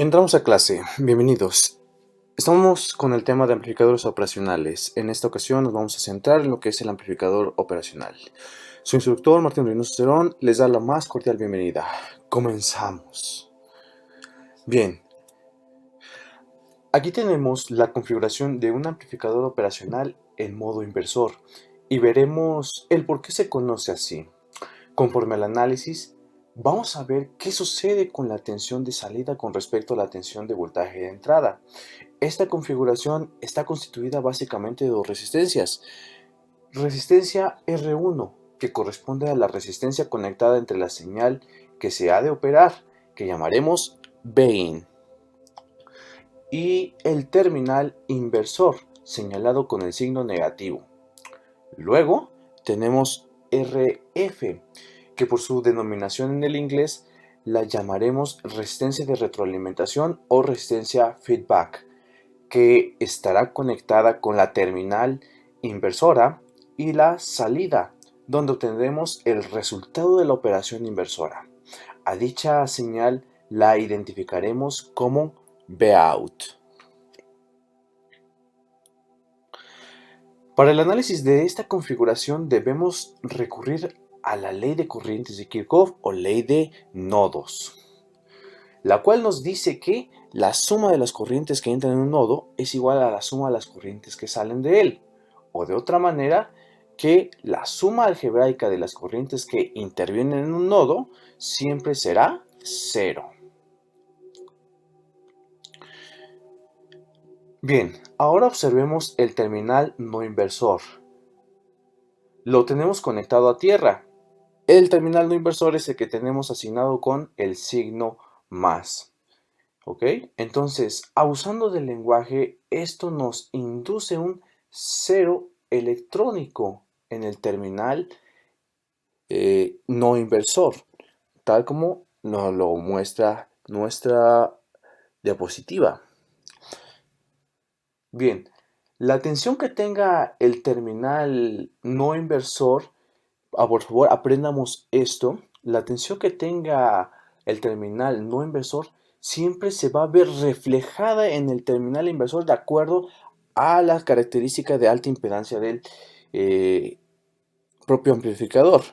Entramos a clase, bienvenidos. Estamos con el tema de amplificadores operacionales. En esta ocasión nos vamos a centrar en lo que es el amplificador operacional. Su instructor Martín Reynoso Cerón les da la más cordial bienvenida. Comenzamos. Bien, aquí tenemos la configuración de un amplificador operacional en modo inversor y veremos el por qué se conoce así. Conforme al análisis, vamos a ver qué sucede con la tensión de salida con respecto a la tensión de voltaje de entrada. Esta configuración está constituida básicamente de dos resistencias. Resistencia R1, que corresponde a la resistencia conectada entre la señal que se ha de operar, que llamaremos Vin, y el terminal inversor, señalado con el signo negativo. Luego tenemos RF, que por su denominación en el inglés la llamaremos resistencia de retroalimentación o resistencia feedback, que estará conectada con la terminal inversora y la salida, donde obtendremos el resultado de la operación inversora. A dicha señal la identificaremos como Vout. Para el análisis de esta configuración debemos recurrir a la ley de corrientes de Kirchhoff o ley de nodos, la cual nos dice que la suma de las corrientes que entran en un nodo es igual a la suma de las corrientes que salen de él, o de otra manera, que la suma algebraica de las corrientes que intervienen en un nodo siempre será 0. Bien, ahora observemos el terminal no inversor. Lo tenemos conectado a tierra. El terminal no inversor es el que tenemos asignado con el signo más. ¿Ok? Entonces, abusando del lenguaje, esto nos induce un cero electrónico en el terminal no inversor, tal como nos lo muestra nuestra diapositiva. Bien, la tensión que tenga el terminal no inversor, por favor aprendamos esto, la tensión que tenga el terminal no inversor siempre se va a ver reflejada en el terminal inversor de acuerdo a las características de alta impedancia del propio amplificador.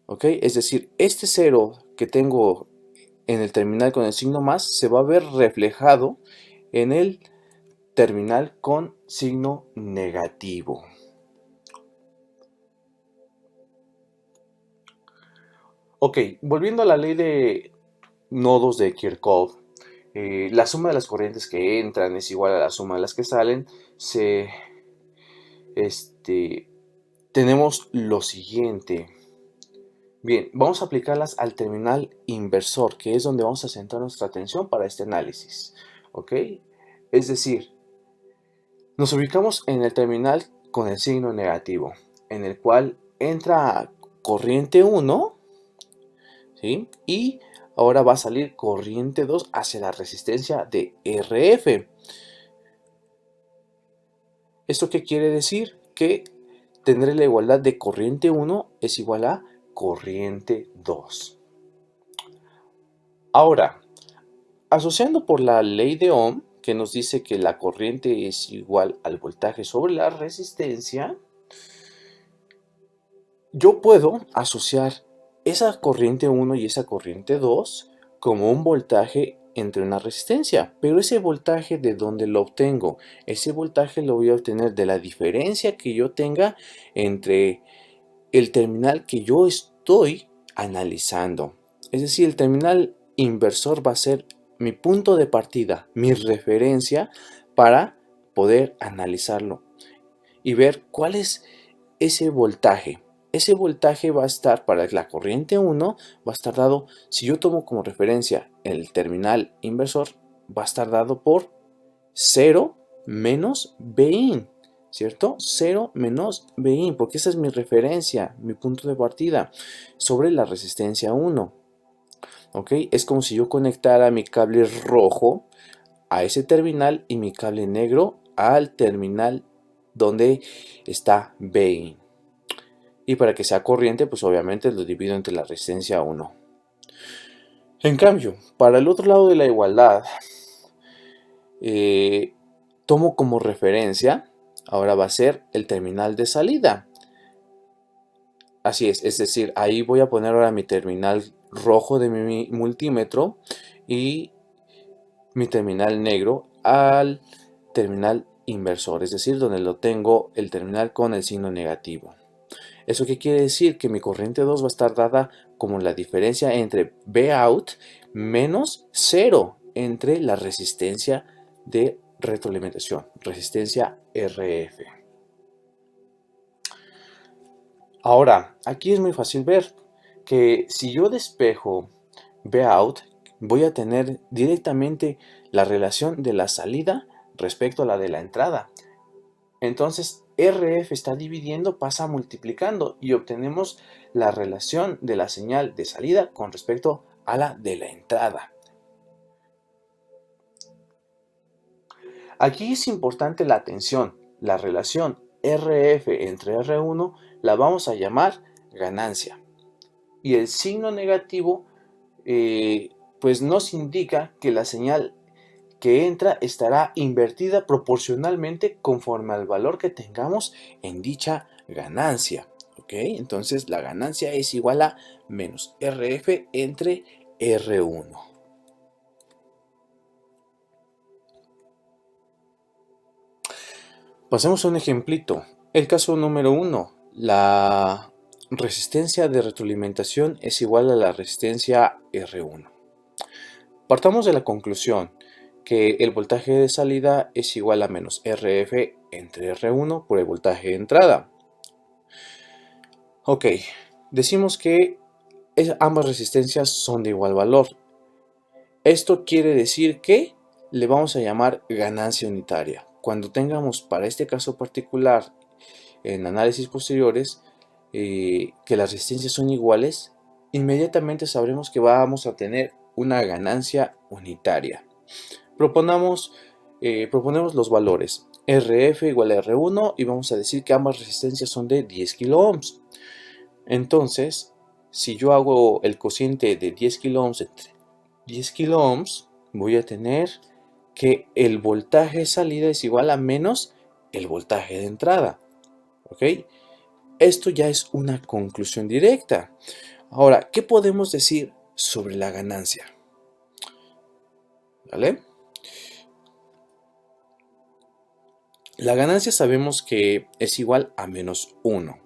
¿Ok? Es decir, este cero que tengo en el terminal con el signo más se va a ver reflejado en el terminal con signo negativo. Ok, volviendo a la ley de nodos de Kirchhoff, la suma de las corrientes que entran es igual a la suma de las que salen. Tenemos lo siguiente. Bien, vamos a aplicarlas al terminal inversor, que es donde vamos a centrar nuestra atención para este análisis. ¿Ok? Es decir, nos ubicamos en el terminal con el signo negativo, en el cual entra corriente 1, ¿sí? Y ahora va a salir corriente 2 hacia la resistencia de RF. ¿Esto qué quiere decir? Que tendré la igualdad de corriente 1 es igual a corriente 2. Ahora, asociando por la ley de Ohm, que nos dice que la corriente es igual al voltaje sobre la resistencia, yo puedo asociar esa corriente 1 y esa corriente 2 como un voltaje entre una resistencia. Pero ese voltaje, ¿de dónde lo obtengo? Ese voltaje lo voy a obtener de la diferencia que yo tenga entre el terminal que yo estoy analizando. Es decir, el terminal inversor va a ser mi punto de partida, mi referencia para poder analizarlo y ver cuál es ese voltaje. Ese voltaje va a estar para la corriente 1, va a estar dado, si yo tomo como referencia el terminal inversor, va a estar dado por 0 menos Vin, ¿cierto? 0 menos Vin, porque esa es mi referencia, mi punto de partida, sobre la resistencia 1. ¿Ok? Es como si yo conectara mi cable rojo a ese terminal y mi cable negro al terminal donde está Vin. Y para que sea corriente, pues obviamente lo divido entre la resistencia 1. En cambio, para el otro lado de la igualdad, tomo como referencia, ahora va a ser el terminal de salida. Así es decir, ahí voy a poner ahora mi terminal rojo de mi multímetro y mi terminal negro al terminal inversor, es decir, donde lo tengo el terminal con el signo negativo. ¿Eso qué quiere decir? Que mi corriente 2 va a estar dada como la diferencia entre Vout menos 0 entre la resistencia de retroalimentación, resistencia RF. Ahora, aquí es muy fácil ver que si yo despejo Vout, voy a tener directamente la relación de la salida respecto a la de la entrada. Entonces, RF está dividiendo, pasa multiplicando y obtenemos la relación de la señal de salida con respecto a la de la entrada. Aquí es importante la atención. La relación RF entre R1 la vamos a llamar ganancia. Y el signo negativo pues nos indica que la señal que entra estará invertida proporcionalmente conforme al valor que tengamos en dicha ganancia. ¿Ok? Entonces la ganancia es igual a menos RF entre R1. Pasemos a un ejemplito. El caso número 1. La resistencia de retroalimentación es igual a la resistencia R1. Partamos de la conclusión que el voltaje de salida es igual a menos RF entre R1 por el voltaje de entrada. Ok, decimos que ambas resistencias son de igual valor. Esto quiere decir que le vamos a llamar ganancia unitaria. Cuando tengamos para este caso particular en análisis posteriores que las resistencias son iguales, inmediatamente sabremos que vamos a tener una ganancia unitaria. Proponemos los valores RF igual a R1 y vamos a decir que ambas resistencias son de 10 kilo ohms. Entonces, si yo hago el cociente de 10 kilo ohms entre 10 kilo ohms, voy a tener que el voltaje de salida es igual a menos el voltaje de entrada. ¿Ok? Esto ya es una conclusión directa. Ahora, ¿qué podemos decir sobre la ganancia? ¿Vale? La ganancia sabemos que es igual a menos 1.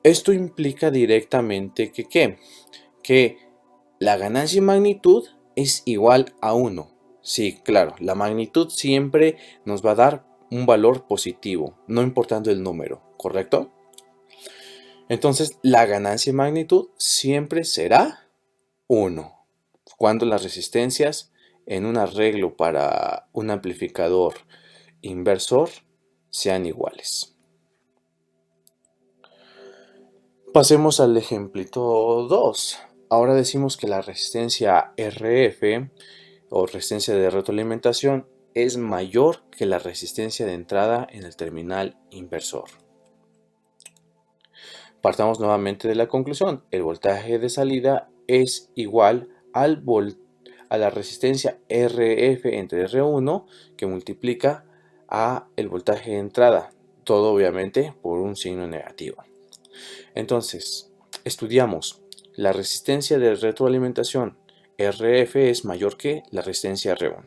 Esto implica directamente que ¿qué? Que la ganancia en magnitud es igual a 1. Sí, claro, la magnitud siempre nos va a dar un valor positivo, no importando el número, ¿correcto? Entonces, la ganancia en magnitud siempre será 1. Cuando las resistencias en un arreglo para un amplificador inversor sean iguales. Pasemos al ejemplito 2. Ahora decimos que la resistencia RF o resistencia de retroalimentación es mayor que la resistencia de entrada en el terminal inversor. Partamos nuevamente de la conclusión. El voltaje de salida es igual a la resistencia RF entre R1 que multiplica a el voltaje de entrada. Todo obviamente por un signo negativo. Entonces, estudiamos la resistencia de retroalimentación RF es mayor que la resistencia R1.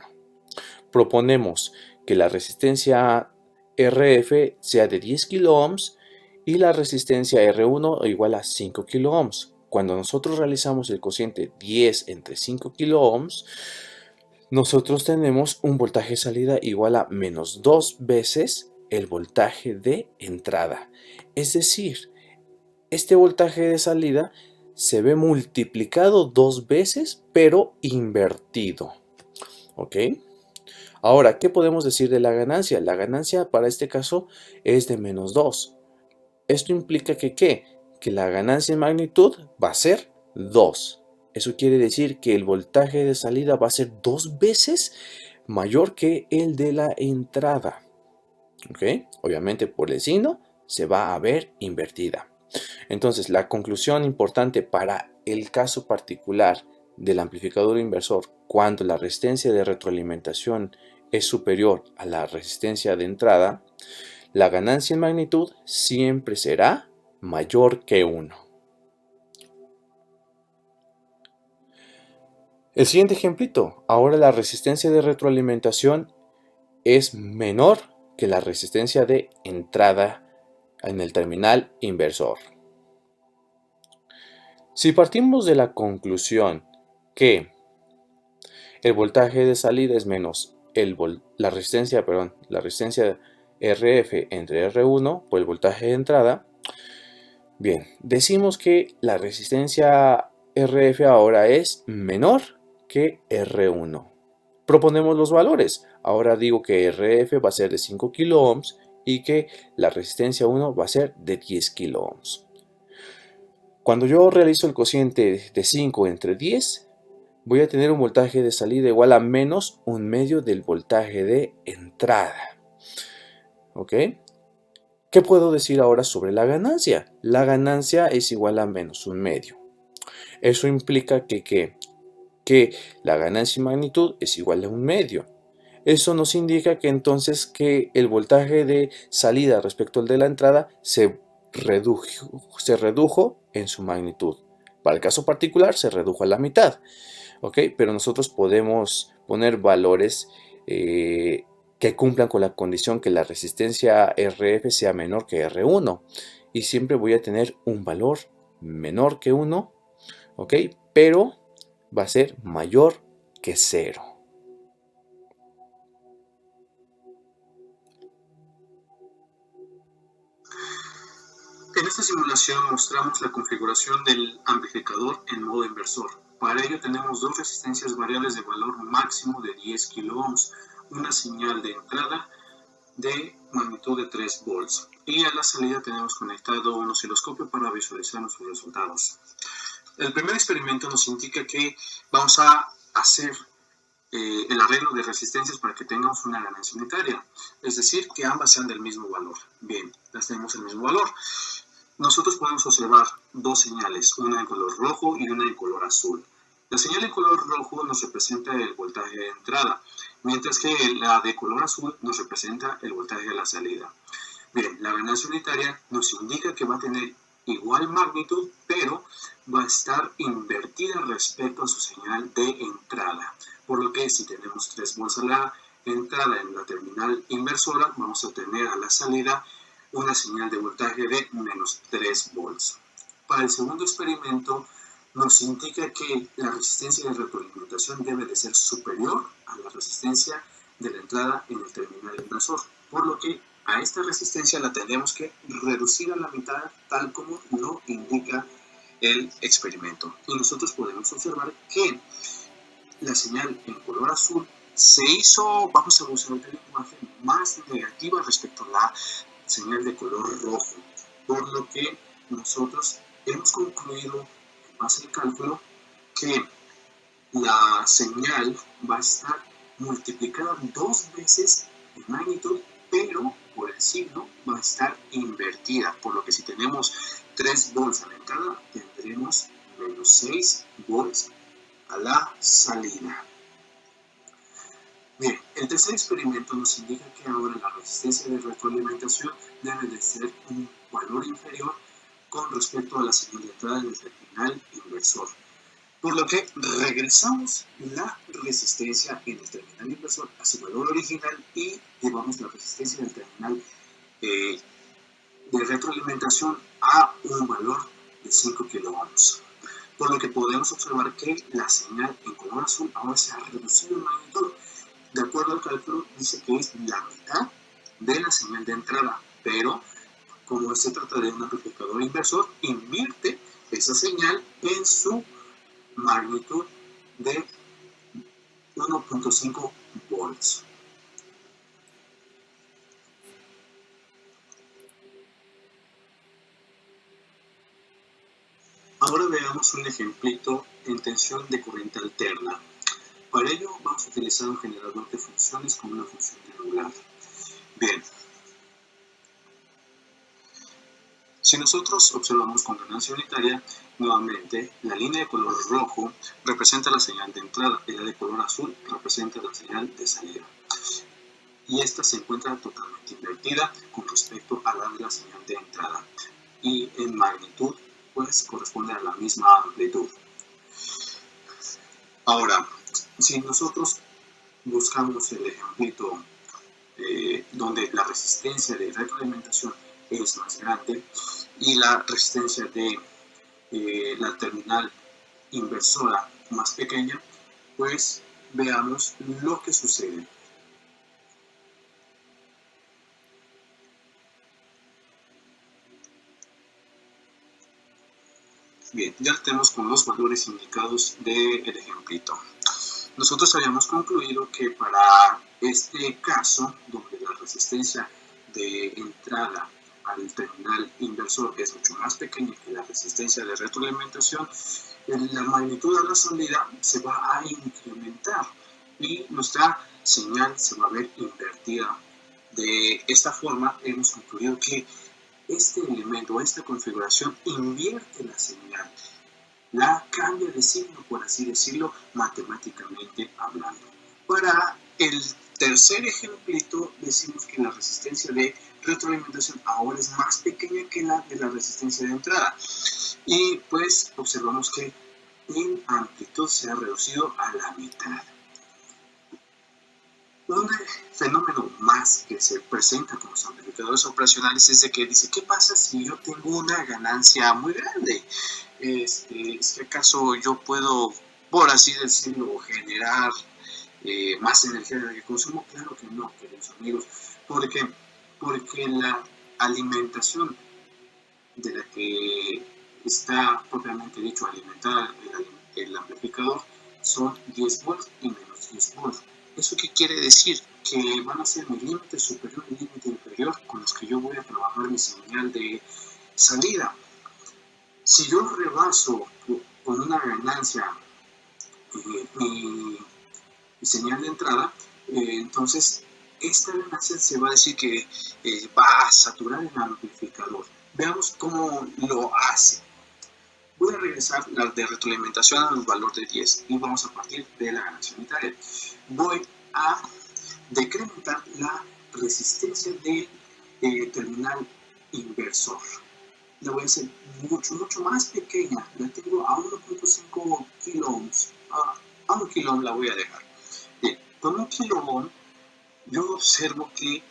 Proponemos que la resistencia RF sea de 10 kilo ohms y la resistencia R1 igual a 5 kilo ohms. Cuando nosotros realizamos el cociente 10 entre 5 kilo ohms, nosotros tenemos un voltaje de salida igual a menos 2 veces el voltaje de entrada. Es decir, este voltaje de salida se ve multiplicado 2 veces, pero invertido. ¿Ok? Ahora, ¿qué podemos decir de la ganancia? La ganancia para este caso es de menos 2. Esto implica que ¿qué? Que la ganancia en magnitud va a ser 2. Eso quiere decir que el voltaje de salida va a ser 2 veces mayor que el de la entrada. ¿Ok? Obviamente por el signo se va a ver invertida. Entonces, la conclusión importante para el caso particular del amplificador inversor cuando la resistencia de retroalimentación es superior a la resistencia de entrada, la ganancia en magnitud siempre será mayor que 1. El siguiente ejemplito, ahora la resistencia de retroalimentación es menor que la resistencia de entrada en el terminal inversor. Si partimos de la conclusión que el voltaje de salida es menos la resistencia RF entre R1 por el voltaje de entrada, bien, decimos que la resistencia RF ahora es menor que R1. Proponemos los valores. Ahora digo que RF va a ser de 5 kilo ohms y que la resistencia 1 va a ser de 10 kilo ohms. Cuando yo realizo el cociente de 5 entre 10, voy a tener un voltaje de salida igual a menos un medio del voltaje de entrada. ¿Ok? ¿Qué puedo decir ahora sobre la ganancia? La ganancia es igual a menos un medio. Eso implica que la ganancia en magnitud es igual a un medio. Eso nos indica que entonces que el voltaje de salida respecto al de la entrada se redujo en su magnitud. Para el caso particular se redujo a la mitad. ¿Ok? Pero nosotros podemos poner valores que cumplan con la condición que la resistencia RF sea menor que R1. Y siempre voy a tener un valor menor que 1, ¿ok? Pero va a ser mayor que 0. En esta simulación mostramos la configuración del amplificador en modo inversor. Para ello tenemos dos resistencias variables de valor máximo de 10 kilo ohms, una señal de entrada de magnitud de 3 volts y a la salida tenemos conectado un osciloscopio para visualizar nuestros resultados. El primer experimento nos indica que vamos a hacer el arreglo de resistencias para que tengamos una ganancia unitaria, es decir, que ambas sean del mismo valor. Bien, las tenemos el mismo valor. Nosotros podemos observar dos señales, una en color rojo y una en color azul. La señal en color rojo nos representa el voltaje de entrada, mientras que la de color azul nos representa el voltaje de la salida. Bien, la ganancia unitaria nos indica que va a tener igual magnitud, pero va a estar invertida respecto a su señal de entrada. Por lo que si tenemos 3 volts a la entrada en la terminal inversora, vamos a tener a la salida una señal de voltaje de menos 3 volts. Para el segundo experimento nos indica que la resistencia de retroalimentación debe de ser superior a la resistencia de la entrada en el terminal inversor, por lo que a esta resistencia la tenemos que reducir a la mitad tal como lo indica el experimento. Y nosotros podemos observar que la señal en color azul se hizo, vamos a usar el lenguaje, más negativa respecto a la señal de color rojo, por lo que nosotros hemos concluido en base al cálculo que la señal va a estar multiplicada 2 veces en magnitud, pero por el signo va a estar invertida, por lo que si tenemos 3 volts a la entrada, tendremos menos 6 volts a la salida. Bien, el tercer experimento nos indica que ahora la resistencia de retroalimentación debe de ser un valor inferior con respecto a la señal de entrada del terminal inversor. Por lo que regresamos la resistencia en el terminal inversor a su valor original y llevamos la resistencia del terminal de retroalimentación a un valor de 5 kilo ohms. Por lo que podemos observar que la señal en color azul ahora se ha reducido en magnitud. De acuerdo al cálculo, dice que es la mitad de la señal de entrada, pero como se trata de un amplificador inversor, invierte esa señal en su magnitud de 1.5 volts. Ahora veamos un ejemplito en tensión de corriente alterna. Para ello vamos a utilizar un generador de funciones con una función triangular. Bien, si nosotros observamos con ganancia unitaria, Nuevamente, la línea de color rojo representa la señal de entrada y la de color azul representa la señal de salida. Y esta se encuentra totalmente invertida con respecto a la de la señal de entrada. Y en magnitud, pues corresponde a la misma amplitud. Ahora, si nosotros buscamos el ejemplito donde la resistencia de retroalimentación es más grande y la resistencia de la terminal inversora más pequeña, pues veamos lo que sucede. Bien, ya tenemos con los valores indicados del ejemplito. Nosotros habíamos concluido que para este caso, donde la resistencia de entrada al terminal inversor es mucho más pequeña que la resistencia de retroalimentación, la magnitud de la salida se va a incrementar y nuestra señal se va a ver invertida. De esta forma hemos concluido que este elemento, esta configuración invierte la señal, la cambia de signo, por así decirlo, matemáticamente hablando. Para el tercer ejemplito decimos que la resistencia de retroalimentación ahora es más pequeña que la de la resistencia de entrada y pues observamos que en amplitud se ha reducido a la mitad. Un fenómeno más que se presenta con los amplificadores operacionales es de que dice, ¿qué pasa si yo tengo una ganancia muy grande? ¿Es que acaso yo puedo, por así decirlo, generar más energía de la que consumo? Claro que no, queridos amigos, porque la alimentación de la que está propiamente dicho alimentar el amplificador son 10 volts y menos 10 volts. ¿Eso qué quiere decir? Que van a ser mi límite superior y límite inferior con los que yo voy a trabajar mi señal de salida. Si yo rebaso con una ganancia mi señal de entrada, entonces esta ganancia se va a decir que va a saturar el amplificador. Veamos cómo lo hace. Voy a regresar la de retroalimentación al valor de 10 y vamos a partir de la ganancia unitaria. Voy a decrementar la resistencia del terminal inversor. La voy a hacer mucho más pequeña. La tengo a 1.5 kilo ohms. A 1 kilo ohm la voy a dejar. Bien, con 1 kilo ohm yo observo que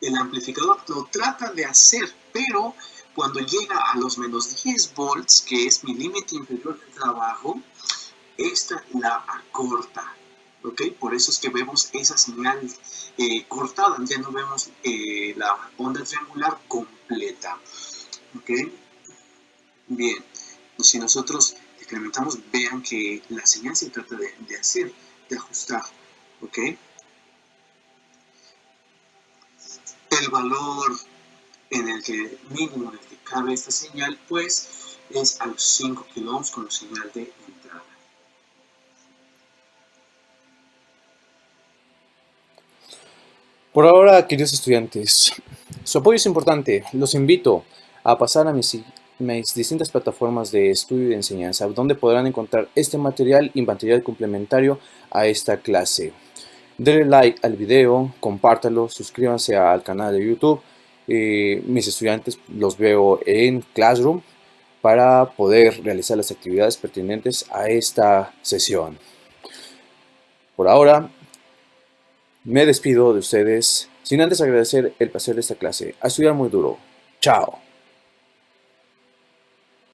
el amplificador lo trata de hacer, pero cuando llega a los menos 10 volts, que es mi límite inferior de trabajo, esta la acorta. ¿Okay? Por eso es que vemos esa señal cortada, ya no vemos la onda triangular completa. ¿Okay? Bien, si nosotros incrementamos, vean que la señal se trata de hacer, de ajustar. ¿Okay? El valor en el que mínimo en el que cabe esta señal, pues es a los 5 kilo ohms con señal de entrada. Por ahora, queridos estudiantes, su apoyo es importante. Los invito a pasar a mis distintas plataformas de estudio y de enseñanza, donde podrán encontrar este material y material complementario a esta clase. Denle like al video, compártalo, suscríbanse al canal de YouTube. Mis estudiantes los veo en Classroom para poder realizar las actividades pertinentes a esta sesión. Por ahora, me despido de ustedes sin antes agradecer el placer de esta clase. A estudiar muy duro. Chao.